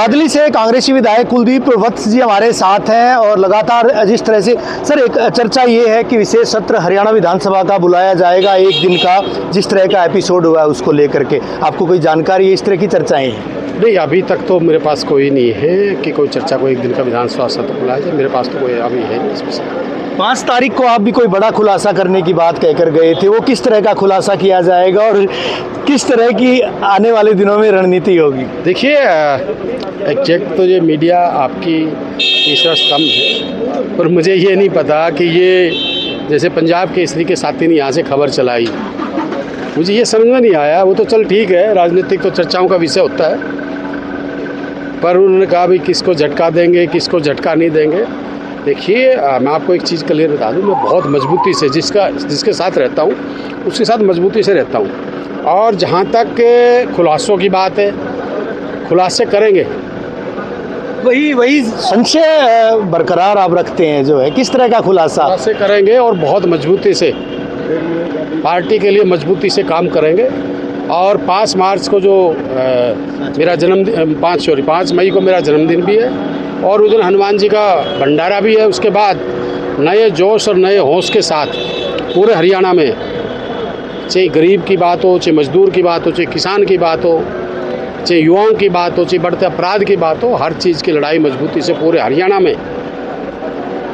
बादली से कांग्रेसी विधायक कुलदीप वत्स जी हमारे साथ हैं और लगातार जिस तरह से सर एक चर्चा ये है कि विशेष सत्र हरियाणा विधानसभा का बुलाया जाएगा एक दिन का, जिस तरह का एपिसोड हुआ है उसको लेकर के आपको कोई जानकारी है? इस तरह की चर्चाएं हैं? नहीं, अभी तक तो मेरे पास कोई नहीं है कि कोई चर्चा को एक दिन का विधानसभा सत्र बुलाया जाए। मेरे पास तो कोई अभी है नहीं इसमें से। 5 तारीख को आप भी कोई बड़ा खुलासा करने की बात कहकर गए थे, वो किस तरह का खुलासा किया जाएगा और किस तरह की आने वाले दिनों में रणनीति होगी? देखिए, एग्जैक्ट तो ये मीडिया आपकी तीसरा स्तंभ है, पर मुझे ये नहीं पता कि ये जैसे पंजाब केसरी के साथी ने यहाँ से खबर चलाई, मुझे ये समझ में नहीं आया। वो तो चल ठीक है, राजनीतिक तो चर्चाओं का विषय होता है, पर उन्होंने कहा भाई किसको झटका देंगे, किसको झटका नहीं देंगे। देखिए, मैं आपको एक चीज़ क्लियर बता दूं, मैं बहुत मजबूती से जिसके साथ रहता हूं उसके साथ मजबूती से रहता हूं। और जहां तक खुलासों की बात है, खुलासे करेंगे। वही संशय बरकरार आप रखते हैं जो है, किस तरह का खुलासे करेंगे और बहुत मजबूती से पार्टी के लिए मजबूती से काम करेंगे। और 5 मार्च को जो मेरा जन्मदिन 5 मई को मेरा जन्मदिन भी है और उस दिन हनुमान जी का भंडारा भी है। उसके बाद नए जोश और नए होश के साथ पूरे हरियाणा में, चाहे गरीब की बात हो, चाहे मजदूर की बात हो, चाहे किसान की बात हो, चाहे युवाओं की बात हो, चाहे बढ़ते अपराध की बात हो, हर चीज़ की लड़ाई मजबूती से पूरे हरियाणा में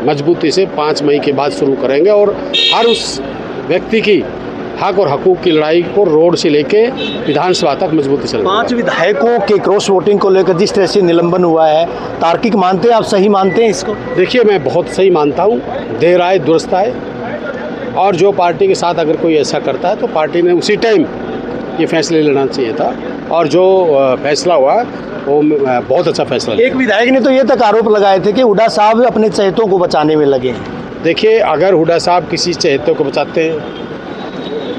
मजबूती से 5 मई के बाद शुरू करेंगे। और हर उस व्यक्ति की हक और हकूक़ की लड़ाई को रोड से लेके विधानसभा तक मजबूती से 5 विधायकों के क्रॉस वोटिंग को लेकर जिस तरह से निलंबन हुआ है, तार्किक मानते हैं आप? सही मानते हैं इसको? देखिए, मैं बहुत सही मानता हूँ। देर आए दुरुस्त आए, और जो पार्टी के साथ अगर कोई ऐसा करता है तो पार्टी ने उसी टाइम ये फैसले लेना चाहिए था, और जो फैसला हुआ वो बहुत अच्छा फैसला। एक विधायक ने तो ये तक आरोप लगाए थे कि हुड्डा साहब अपने चहेतों को बचाने में लगे हैं। देखिए, अगर हुड्डा साहब किसी चहेतों को बचाते हैं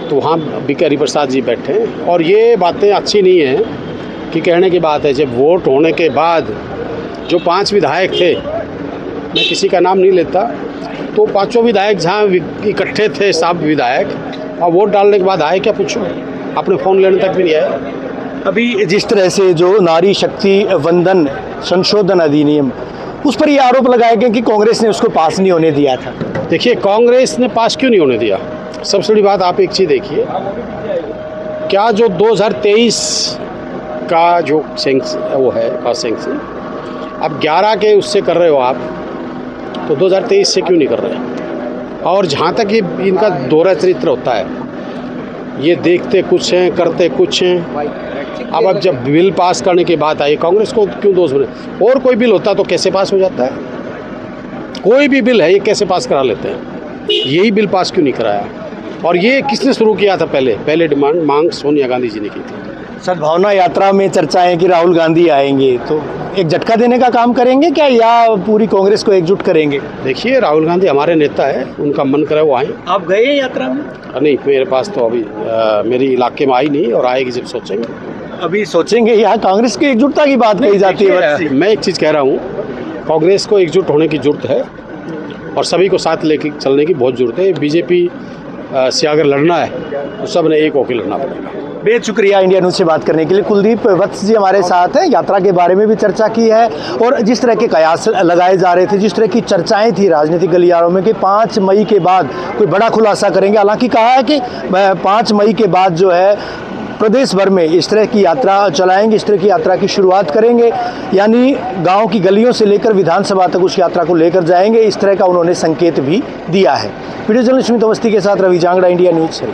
तो वहाँ बिकारी प्रसाद जी बैठे हैं, और ये बातें अच्छी नहीं हैं कि कहने की बात है। जब वोट होने के बाद जो 5 विधायक थे, मैं किसी का नाम नहीं लेता, तो 5 विधायक जहाँ इकट्ठे थे, सब विधायक, और वोट डालने के बाद आए क्या पूछो, अपने फ़ोन लेने तक भी नहीं आए। अभी जिस तरह से जो नारी शक्ति वंदन संशोधन अधिनियम, उस पर ये आरोप लगाए गए कि कांग्रेस ने उसको पास नहीं होने दिया था। देखिए, कांग्रेस ने पास क्यों नहीं होने दिया? सबसे बड़ी बात आप एक चीज़ देखिए, क्या जो 2023 का जो वो है कॉस्ट सेंक्शन, अब 11 के उससे कर रहे हो आप, तो 2023 से क्यों नहीं कर रहे? और जहाँ तक ये इनका दोहरा चरित्र होता है, ये देखते कुछ हैं, करते कुछ हैं। अब जब बिल पास करने की बात आई, कांग्रेस को क्यों दोष बने? और कोई बिल होता तो कैसे पास हो जाता है? कोई भी बिल है, ये कैसे पास करा लेते हैं? यही बिल पास क्यों नहीं कराया? और ये किसने शुरू किया था? पहले मांग सोनिया गांधी जी ने की थी। सद्भावना यात्रा में चर्चाएं कि राहुल गांधी आएंगे, तो एक झटका देने का काम करेंगे क्या, या पूरी कांग्रेस को एकजुट करेंगे? देखिए, राहुल गांधी हमारे नेता है, उनका मन करे वो आए। आप गए हैं यात्रा में? नहीं, मेरे पास तो अभी मेरे इलाके में आई नहीं, और आएगी जब सोचेंगे। अभी सोचेंगे? यहाँ कांग्रेस की एकजुटता की बात कही जाती है। मैं एक चीज़ कह रहा हूँ, कांग्रेस को एकजुट होने की जरूरत है और सभी को साथ लेके चलने की बहुत ज़रूरत है। बीजेपी से अगर लड़ना है तो सब ने एक होकर लड़ना पड़ेगा। बेहद शुक्रिया इंडिया न्यूज़ से बात करने के लिए। कुलदीप वत्स जी हमारे साथ हैं। यात्रा के बारे में भी चर्चा की है, और जिस तरह के कयास लगाए जा रहे थे, जिस तरह की चर्चाएं थी राजनीतिक गलियारों में कि 5 मई के बाद कोई बड़ा खुलासा करेंगे। हालांकि कहा है कि 5 मई के बाद जो है प्रदेश भर में इस तरह की यात्रा चलाएंगे, इस तरह की यात्रा की शुरुआत करेंगे, यानी गांव की गलियों से लेकर विधानसभा तक उस यात्रा को लेकर जाएंगे। इस तरह का उन्होंने संकेत भी दिया है। वीडियो जर्नलिस्ट स्मित अवस्थी के साथ रवि जांगड़ा, इंडिया न्यूज़।